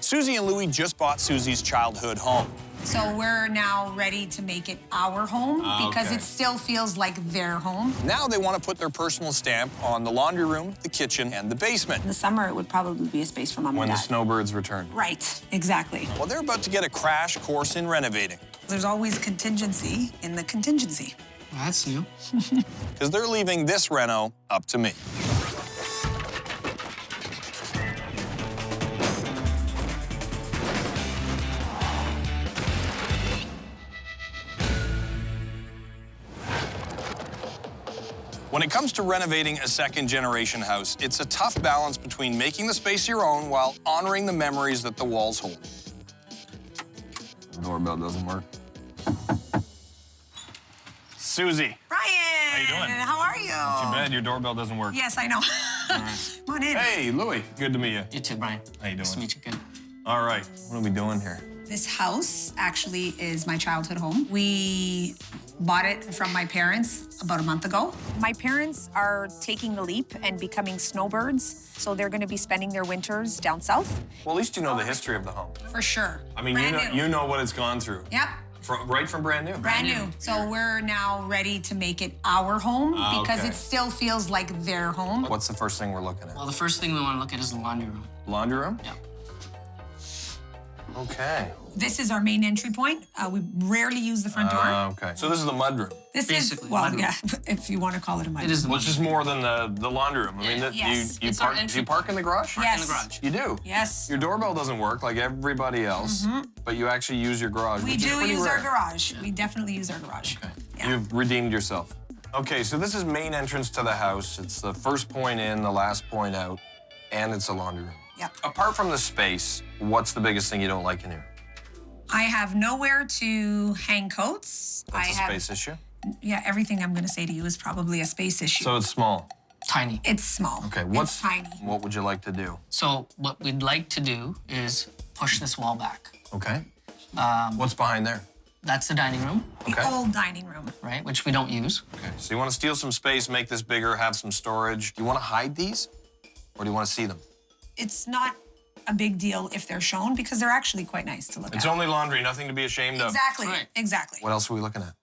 Susie and Louie just bought Susie's childhood home. So we're now ready to make it our home because Okay. it still feels like their home. Now they want to put their personal stamp on the laundry room, the kitchen, and the basement. In the summer, it would probably be a space for Mom When and the Dad. snowbirds return. Right, exactly. Well, they're about to get a crash course in renovating There's always contingency in the contingency. Well, that's new. because they're leaving this reno up to me. When it comes to renovating a second-generation house, it's a tough balance between making the space your own while honoring the memories that the walls hold. The doorbell doesn't work. Susie. Brian! How you doing? How are you? Too bad your doorbell doesn't work. Yes, I know. Come on in. Hey, Louie. Good to meet you. You too, Brian. How you doing? Nice to meet you. Good. All right. What are we doing here? This house actually is my childhood home. We bought it from my parents about a month ago. My parents are taking the leap and becoming snowbirds, so they're going to be spending their winters down south. Well, at least you know the history of the home. For sure. I mean, Brand new. you know what it's gone through. Yep. Right from brand new. Brand new. So we're now ready to make it our home because okay. it still feels like their home. What's the first thing we're looking at? Well, the first thing we want to look at is the laundry room. Laundry room? Yeah. Okay. This is our main entry point. We rarely use the front door. Okay. So this is the mud room. This basically is, well, mudroom. yeah, if you want to call it a mud It is the Well, it's just more than the laundry room. I mean, Yes. you It's our park. Do entry you park in the garage? Yes. in the garage. You do. Yes. Your doorbell doesn't work like everybody else, but you actually use your garage. We which is do pretty use rare. our garage. We definitely use our garage. Okay. Yeah. You've redeemed yourself. Okay, so this is main entrance to the house. It's the first point in, the last point out, and it's a laundry room. Yep. Apart from the space, what's the biggest thing you don't like in here? I have nowhere to hang coats. That's I a have, space issue? Yeah, everything I'm going to say to you is probably a space issue. So it's small. Tiny. It's small. Okay, It's tiny. what would you like to do? So what we'd like to do is push this wall back. Okay. What's behind there? That's the dining room, The Okay. old dining room. right, which we don't use. Okay, so you want to steal some space, make this bigger, have some storage. Do you want to hide these, or do you want to see them? It's not a big deal if they're shown because they're actually quite nice to look It's at. only laundry, nothing to be ashamed of. Exactly. Right. Exactly. What else are we looking at?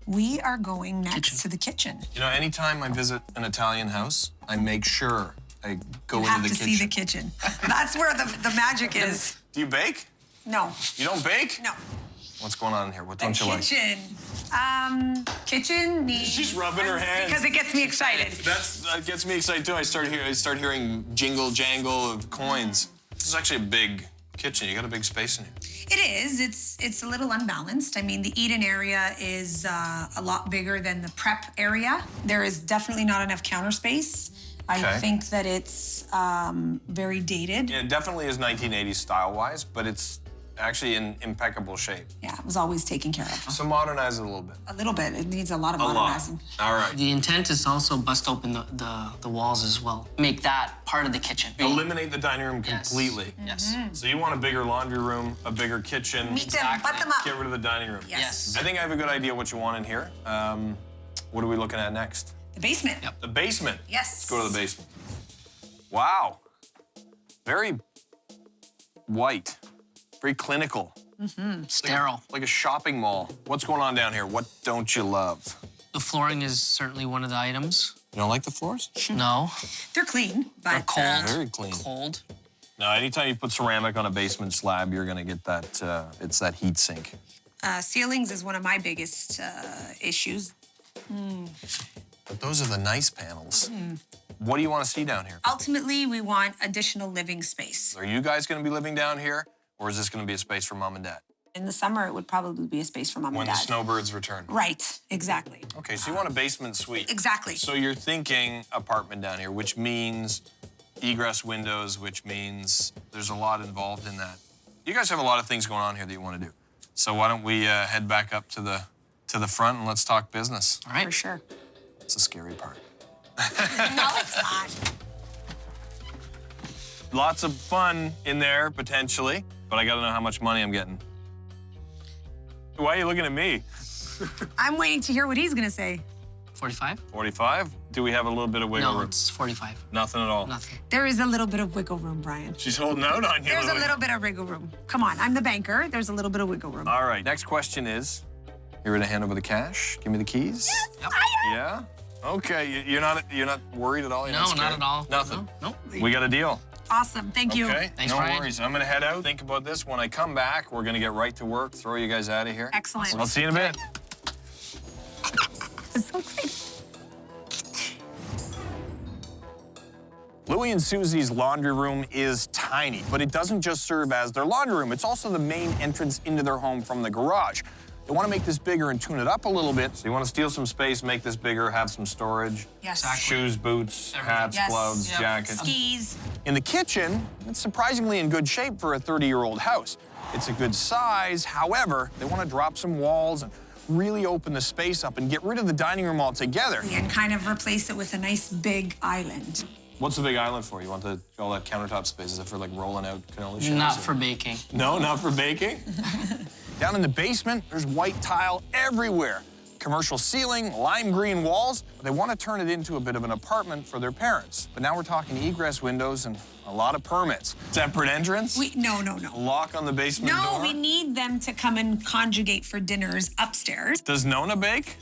We are going next Kitchen. to the kitchen. You know, anytime I visit an Italian house, I make sure I go You into have the to kitchen. see the kitchen. That's where the magic is. Do you bake? No. You don't bake? No. What's going on in here? What The don't you like? kitchen. Kitchen needs... She's rubbing her hands. Because it gets me excited. That gets me excited too. I start hearing jingle jangle of coins. This is actually a big kitchen. You got a big space in here. It is. It's a little unbalanced. I mean, the eat-in area is a lot bigger than the prep area. There is definitely not enough counter space. I Okay. think that it's very dated. Yeah, it definitely is 1980s style-wise, but it's actually in impeccable shape. Yeah, it was always taken care of. So modernize it a little bit. A little bit. It needs a lot of A lot. modernizing. All right. The intent is to also bust open the walls as well. Make that part of the kitchen. Eliminate the dining room Yes. completely. Yes. So you want a bigger laundry room, a bigger kitchen. Meet them, butt them up. Get rid of the dining room. Yes. I think I have a good idea what you want in here. What are we looking at next? The basement. Yep. The basement. Yes. Let's go to the basement. Wow. Very white. Very clinical. Sterile. Like a shopping mall. What's going on down here? What don't you love? The flooring is certainly one of the items. You don't like the floors? No. They're clean, but They're cold. Very clean. Cold. No, anytime you put ceramic on a basement slab, you're gonna get that, it's that heat sink. ceilings is one of my biggest issues. But those are the nice panels. What do you want to see down here? Ultimately, we want additional living space. Are you guys gonna be living down here, or is this gonna be a space for mom and dad? In the summer, it would probably be a space for mom When and the dad. snowbirds return. Right, exactly. Okay, so you want a basement suite. Exactly. So you're thinking apartment down here, which means egress windows, which means there's a lot involved in that. You guys have a lot of things going on here that you want to do. So why don't we head back up to the front and let's talk business. All right. For sure. It's the scary part. No, it's not. Lots of fun in there, potentially, but I gotta know how much money I'm getting. Why are you looking at me? I'm waiting to hear what he's gonna say. 45? 45? Do we have a little bit of wiggle No, room? it's 45. Nothing at all. Nothing. There is a little bit of wiggle room, Brian. She's holding out on you, There's a Louie. little bit of wiggle room. Come on, I'm the banker. There's a little bit of wiggle room. All right, next question is, you ready to hand over the cash? Give me the keys? Yes, Yep. I am. Yeah? Okay, you're not worried at all? You're No, not scared? not at all. Nothing? No. We got a deal. Awesome, thank you. Okay, Thanks, no Bryan. worries. I'm gonna head out. Think about this. When I come back, we're gonna get right to work, throw you guys out of here. Excellent. I'll see you in a bit. I'm so excited. Louie and Susie's laundry room is tiny, but it doesn't just serve as their laundry room. It's also the main entrance into their home from the garage. They want to make this bigger and tune it up a little bit. So you want to steal some space, make this bigger, have some storage. Yes. Exactly. Shoes, boots, Everything. hats, Yes. gloves, Yep. jackets. Skis. In the kitchen, it's surprisingly in good shape for a 30-year-old house. It's a good size. However, they want to drop some walls and really open the space up and get rid of the dining room altogether. And kind of replace it with a nice big island. What's the big island for? You want all that countertop space? Is it for like rolling out cannoli shakes? Not or- for baking. No, not for baking. Down in the basement, there's white tile everywhere. Commercial ceiling, lime green walls. They want to turn it into a bit of an apartment for their parents. But now we're talking egress windows and a lot of permits. Separate entrance? No. Lock on the basement No, door? we need them to come and conjugate for dinners upstairs. Does Nona bake?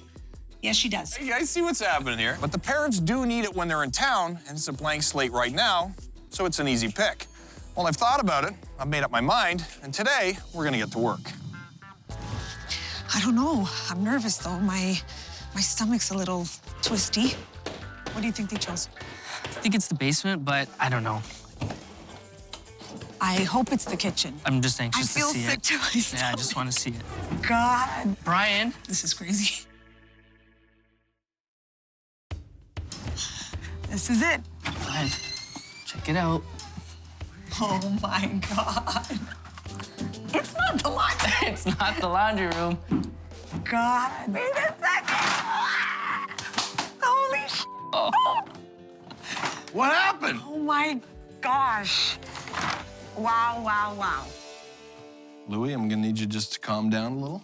Yes, she does. Hey, I see what's happening here. But the parents do need it when they're in town, and it's a blank slate right now, so it's an easy pick. Well, I've thought about it, I've made up my mind, and today we're gonna get to work. I don't know. I'm nervous, though. My stomach's a little twisty. What do you think they chose? I think it's the basement, but I don't know. I hope it's the kitchen. I'm just I anxious feel to see sick it. to my stomach. Yeah, I just want to see it. God. Bryan. This is crazy. This is it. Bryan, check it out. Oh, my God. It's not the laundry. It's not the laundry room. God. Wait a second. Holy sh**. What happened? Oh, my gosh. Wow. Louie, I'm gonna need you just to calm down a little.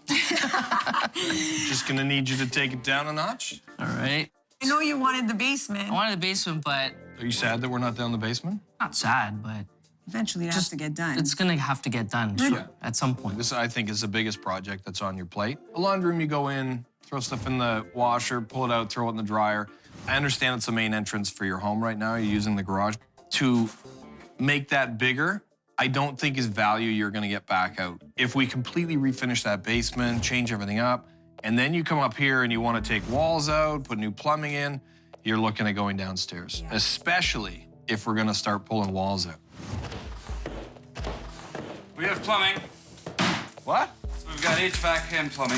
Just gonna need you to take it down a notch. All right. I know you wanted the basement. I wanted the basement, but Are you sad that we're not down the basement? not sad, but Eventually, it has to get done. it's gonna have to get done sure, at some point. This, I think, is the biggest project that's on your plate. A laundry room, you go in, throw stuff in the washer, pull it out, throw it in the dryer. I understand it's the main entrance for your home right now. You're using the garage. To make that bigger, I don't think is value you're gonna get back out. If we completely refinish that basement, change everything up, and then you come up here and you wanna take walls out, put new plumbing in, you're looking at going downstairs, especially if we're gonna start pulling walls out. We have plumbing. What? So we've got HVAC and plumbing.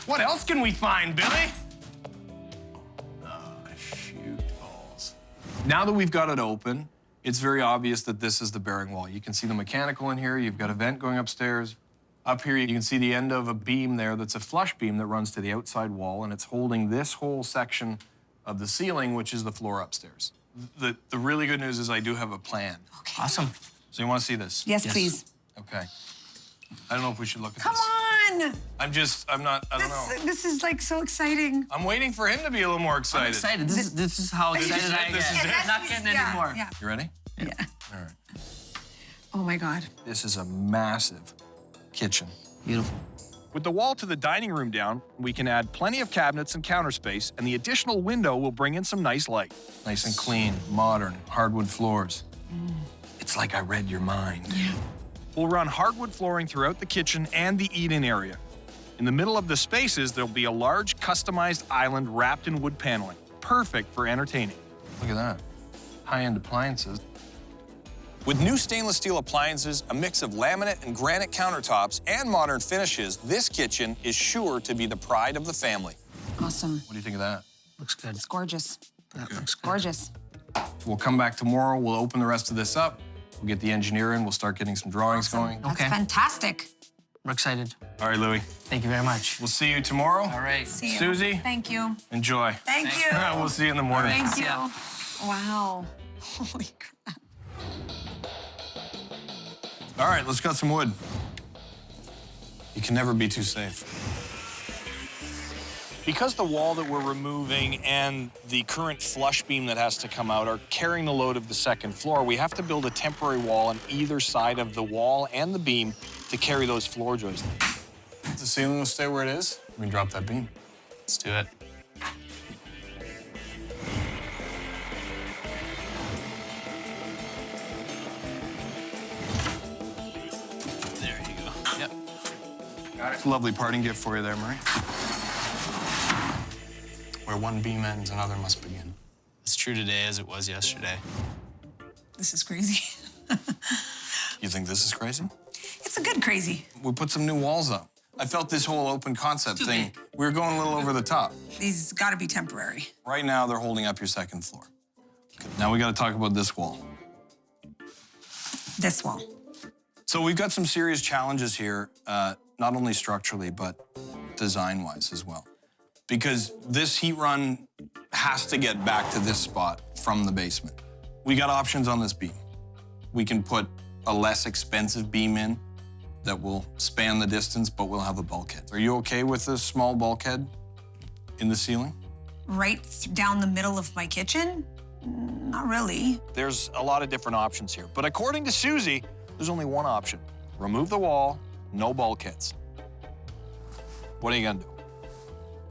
What else can we find, Billy? Oh, shoot balls. Now that we've got it open, it's very obvious that this is the bearing wall. You can see the mechanical in here. You've got a vent going upstairs. Up here, you can see the end of a beam there that's a flush beam that runs to the outside wall, and it's holding this whole section of the ceiling, which is the floor upstairs. The really good news is I do have a plan. Okay. Awesome. So you want to see this? Yes, Yes. please. Okay. I don't know if we should look at Come this. on. I don't know. This is like so exciting. I'm waiting for him to be a little more I'm excited. excited. This is how excited I get. This is it. I'm not getting any more. Yeah. You ready? Yeah. All right. Oh my God. This is a massive kitchen. Beautiful. With the wall to the dining room down, we can add plenty of cabinets and counter space, and the additional window will bring in some nice light. Nice and clean, modern, hardwood floors. It's like I read your mind. We'll run hardwood flooring throughout the kitchen and the eat-in area. In the middle of the spaces, there'll be a large customized island wrapped in wood paneling, perfect for entertaining. Look at that. High-end appliances. With new stainless steel appliances, a mix of laminate and granite countertops, and modern finishes, this kitchen is sure to be the pride of the family. Awesome. What do you think of that? Looks good. It's gorgeous. That looks good. Gorgeous. We'll come back tomorrow. We'll open the rest of this up. We'll get the engineer in. We'll start getting some drawings going. That's Okay. fantastic. We're excited. All right, Louie. Thank you very much. We'll see you tomorrow. All right. See you. Susie? Thank you. Enjoy. Thank you. We'll see you in the morning. Thank you. Yeah. Wow. Holy crap. All right, let's cut some wood. You can never be too safe. Because the wall that we're removing and the current flush beam that has to come out are carrying the load of the second floor, we have to build a temporary wall on either side of the wall and the beam to carry those floor joists. The ceiling will stay where it is. We can drop that beam. Let's do it. There you go. Yep. Got it. It's a lovely parting gift for you there, Marie. Where one beam ends, another must begin. It's true today as it was yesterday. This is crazy. You think this is crazy? It's a good crazy. We put some new walls up. I felt this whole open concept thing, we were going a little over the top. These gotta be temporary. Right now, they're holding up your second floor. Okay, now we gotta talk about this wall. This wall. So we've got some serious challenges here, not only structurally, but design-wise as well. Because this heat run has to get back to this spot from the basement. We got options on this beam. We can put a less expensive beam in that will span the distance, but we'll have a bulkhead. Are you okay with this small bulkhead in the ceiling? Right down the middle of my kitchen? Not really. There's a lot of different options here, but according to Susie, there's only one option. Remove the wall, no bulkheads. What are you gonna do?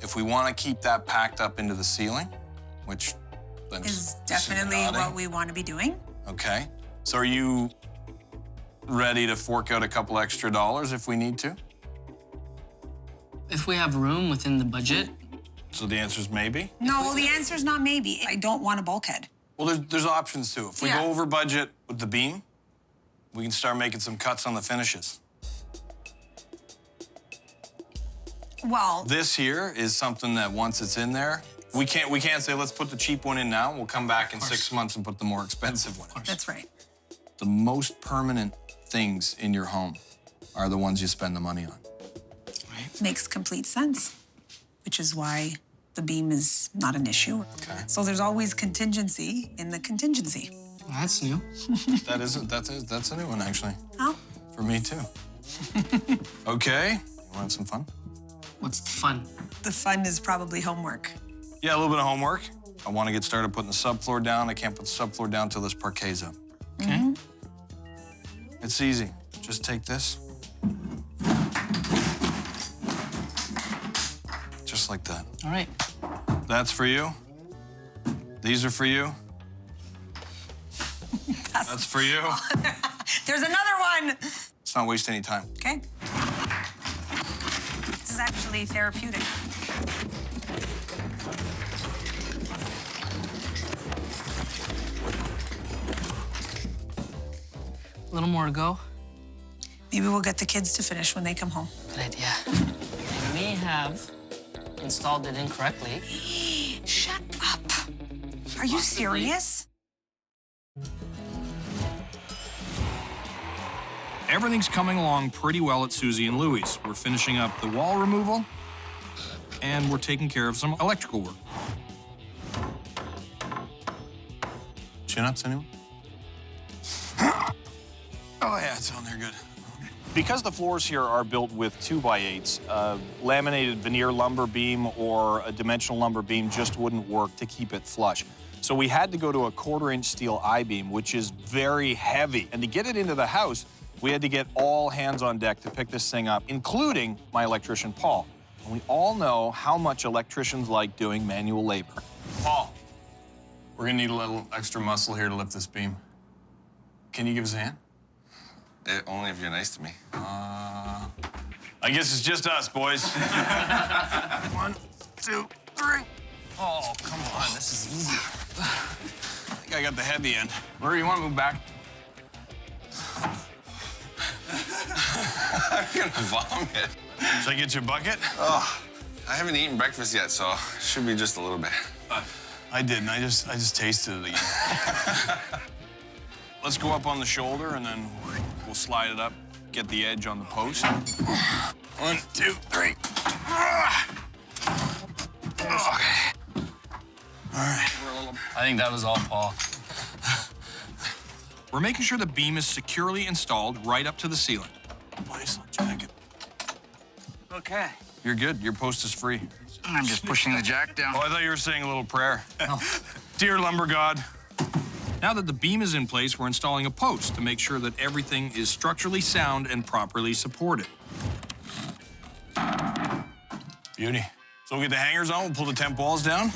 If we want to keep that packed up into the ceiling, which then Is definitely what we want to be doing. Okay. So are you ready to fork out a couple extra dollars if we need to? If we have room within the budget, So the answer is maybe? No, the answer's not maybe. I don't want a bulkhead. Well, there's options too. If we Yeah. go over budget with the beam, we can start making some cuts on the finishes. Well, This here is something that once it's in there, we can't say let's put the cheap one in now. We'll come back in 6 months and put the more expensive one in. that's right. The most permanent things in your home are the ones you spend the money on. Makes complete sense, which is why the beam is not an issue. Okay. So there's always contingency in the contingency. well, that's new. That's a new one actually. Oh, For me too. Okay. You want some fun? What's the fun? the fun is probably homework. Yeah, a little bit of homework. I want to get started putting the subfloor down. I can't put the subfloor down till this parquet's up. Okay. It's easy. Just take this. Just like that. All right. That's for you. These are for you. That's for you. There's another one. Let's not waste any time. Okay. This is actually therapeutic. A little more to go. Maybe we'll get the kids to finish when they come home. Good idea. I may have installed it incorrectly. Shut up. Are you serious? Everything's coming along pretty well at Susie and Louie's. We're finishing up the wall removal, and we're taking care of some electrical work. Chin-ups, anyone? Oh, yeah, it's on there good. Because the floors here are built with 2x8s, laminated veneer lumber beam or a dimensional lumber beam just wouldn't work to keep it flush. So we had to go to a 1/4-inch steel I-beam, which is very heavy. And to get it into the house, we had to get all hands on deck to pick this thing up, including my electrician, Paul. And we all know how much electricians like doing manual labor. Paul, we're gonna need a little extra muscle here to lift this beam. Can you give us a hand? Only if you're nice to me. I guess it's just us, boys. 1, 2, 3. Oh, come on. This is easy. I think I got the heavy end. Murray, you want to move back? I'm gonna vomit. Should I get you a bucket? Oh, I haven't eaten breakfast yet, so it should be just a little bit. I didn't. I just tasted it again. Let's go up on the shoulder, and then we'll slide it up, get the edge on the post. 1, 2, 3. Okay. All right. I think that was all Paul. We're making sure the beam is securely installed right up to the ceiling. Nice little jacket. Okay. You're good. Your post is free. I'm just pushing the jack down. Oh, I thought you were saying a little prayer. Dear lumber god. Now that the beam is in place, we're installing a post to make sure that everything is structurally sound and properly supported. Beauty. So we'll get the hangers on, we'll pull the temp walls down.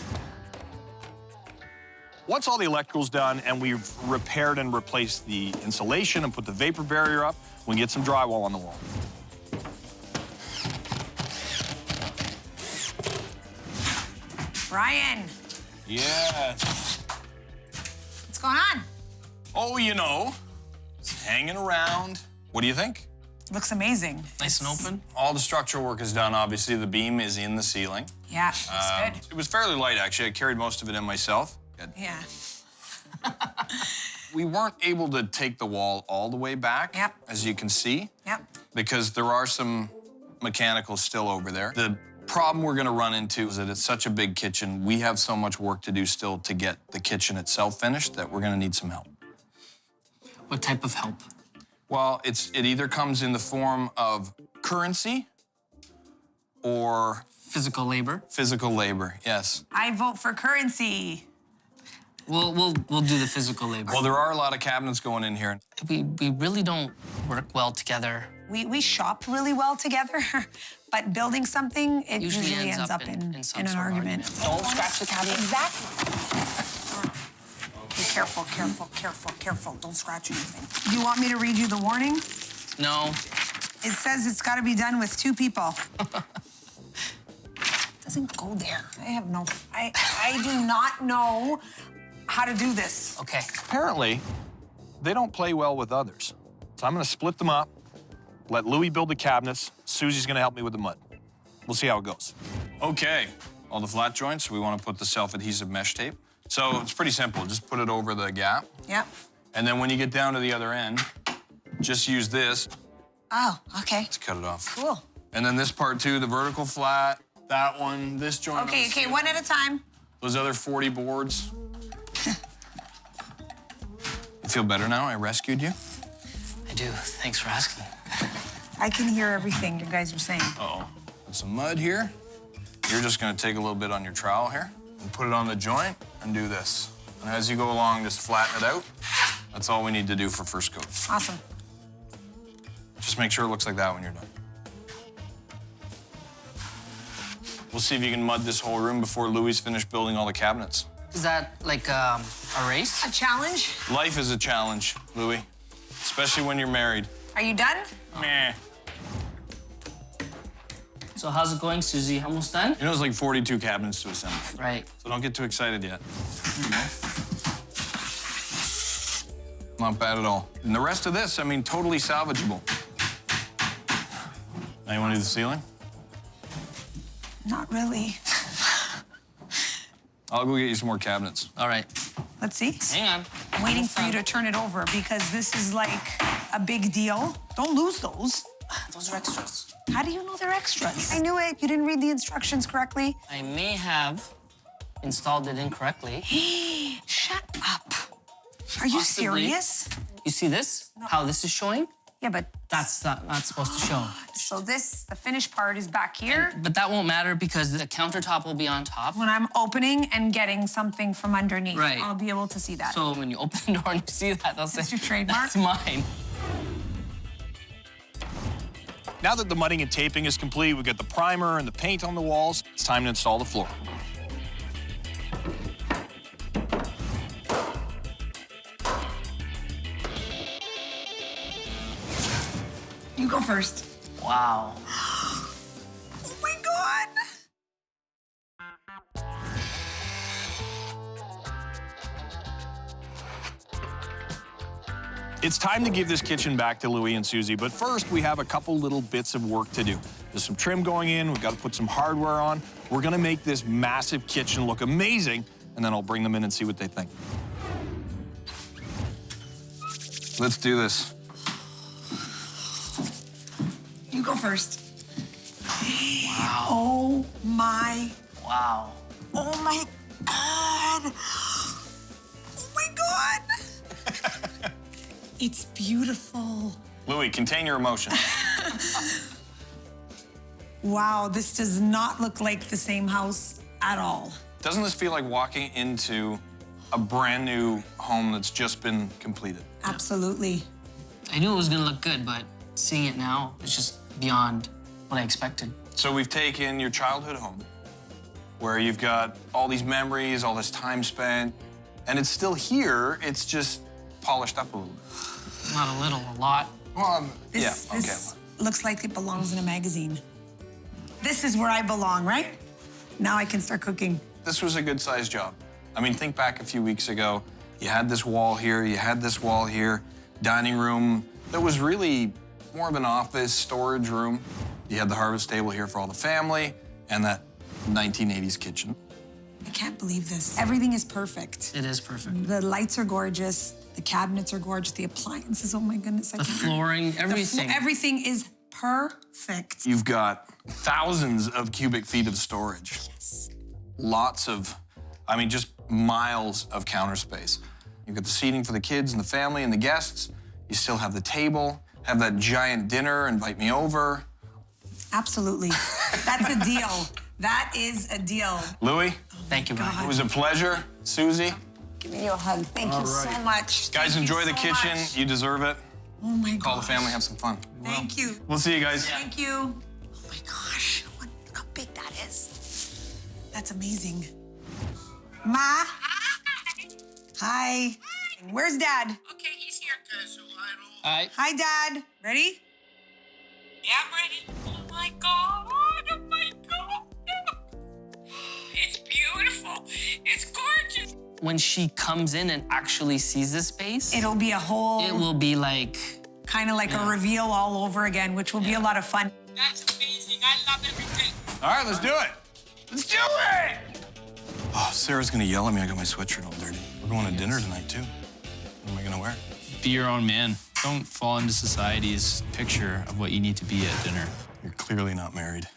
Once all the electrical's done and we've repaired and replaced the insulation and put the vapor barrier up, we can get some drywall on the wall. Bryan, Yes. what's going on? Oh, you know, it's hanging around. What do you think? Looks amazing. Nice and open. All the structural work is done, obviously. The beam is in the ceiling. Yeah, looks good. It was fairly light, actually. I carried most of it in myself. Yeah. We weren't able to take the wall all the way back, Yep. as you can see, Yep. because there are some mechanicals still over there. The problem we're gonna run into is that it's such a big kitchen. We have so much work to do still to get the kitchen itself finished that we're gonna need some help. What type of help? Well, it either comes in the form of currency or Physical labor. physical labor, yes. I vote for currency. We'll do the physical labor. Well, there are a lot of cabinets going in here. we really don't work well together. We shop really well together, but building something, it Usually usually ends ends up up in some in an sort of argument. argument. Don't scratch the cabinet. Exactly. Be careful, careful, careful, careful. Don't scratch anything. Do you want me to read you the warning? No. It says it's got to be done with 2 people. Doesn't go there. I do not know how to do this. Okay. Apparently, they don't play well with others. So I'm gonna split them up, let Louie build the cabinets. Susie's gonna help me with the mud. We'll see how it goes. Okay, all the flat joints, we want to put the self-adhesive mesh tape. So it's pretty simple, just put it over the gap. Yep. And then when you get down to the other end, just use this Oh, okay. to cut it off. Cool. And then this part too, the vertical flat, that one, this joint. on the Okay, ceiling, one at a time. Those other 40 boards. You feel better now? I rescued you? I do. Thanks for asking. I can hear everything you guys are saying. Uh-oh. Put some mud here. You're just gonna take a little bit on your trowel here and put it on the joint and do this. And as you go along, just flatten it out. That's all we need to do for first coat. Awesome. Just make sure it looks like that when you're done. We'll see if you can mud this whole room before Louie's finished building all the cabinets. Is that like a race? A challenge? Life is a challenge, Louie, especially when you're married. Are you done? Meh. So how's it going, Susie? Almost done? You know, it's like 42 cabinets to assemble, Right. so don't get too excited yet. Not bad at all. And the rest of this, I mean, totally salvageable. Now you want to do the ceiling? Not really. I'll go get you some more cabinets. All right. Let's see. Hang on. I'm waiting for you to turn it over because this is like a big deal. Don't lose those. Those are extras. How do you know they're extras? I knew it. You didn't read the instructions correctly. I may have installed it incorrectly. Shut up. Are you Possibly. serious? You see this? How this is showing? Yeah, but That's not supposed to show. so the finished part is back here. But that won't matter because the countertop will be on top. When I'm opening and getting something from underneath, Right. I'll be able to see that. So when you open the door and you see that, they'll say, That's your trademark? That's mine. Now that the mudding and taping is complete, we've got the primer and the paint on the walls. It's time to install the floor. You go first. Wow. Oh my God. It's time to give this kitchen back to Louie and Susie, but first we have a couple little bits of work to do. There's some trim going in, we've got to put some hardware on. We're gonna make this massive kitchen look amazing, and then I'll bring them in and see what they think. Let's do this. You go first. Wow. Oh my. Wow. Oh my God. Oh my God. It's beautiful. Louie, contain your emotion. Wow, this does not look like the same house at all. Doesn't this feel like walking into a brand new home that's just been completed? Absolutely. I knew it was gonna look good, but seeing it now, it's just beyond what I expected. So we've taken your childhood home, where you've got all these memories, all this time spent, and it's still here, it's just polished up a little bit. Not a little, a lot. Well, This, yeah, okay. this looks like it belongs in a magazine. This is where I belong, right? Now I can start cooking. This was a good-sized job. I mean, think back a few weeks ago, you had this wall here, you had this wall here, dining room that was really more of an office storage room. You had the harvest table here for all the family, and that 1980s kitchen. I can't believe this. Everything is perfect. It is perfect. The lights are gorgeous. The cabinets are gorgeous. The appliances, oh my goodness. The flooring, everything. Everything is perfect. You've got thousands of cubic feet of storage. Yes. Lots of, I mean, just miles of counter space. You've got the seating for the kids and the family and the guests. You still have the table, have that giant dinner, invite me over. Absolutely. That's a deal. That is a deal. Louie, Thank you, Bryan. it was a pleasure. Susie, Giving you a hug. Thank you so much. guys, Thank you enjoy the so kitchen. much. You deserve it. Oh my god. Call the family, have some fun. Thank you. We'll see you guys. Thank you. Oh my gosh, look how big that is. That's amazing. Ma? Hi. Where's Dad? Okay, he's here, cuz. Hi, Dad. Ready? Yeah, I'm ready. Oh my god. Oh my god. It's beautiful. It's gorgeous. When she comes in and actually sees this space, It'll be a whole, it will be like, kind of like a reveal all over again, which will be a lot of fun. That's amazing. I love everything. All right, let's do it. Let's do it! Oh, Sarah's gonna yell at me. I got my sweatshirt all dirty. We're going to dinner tonight, too. What am I gonna wear? Be your own man. Don't fall into society's picture of what you need to be at dinner. You're clearly not married.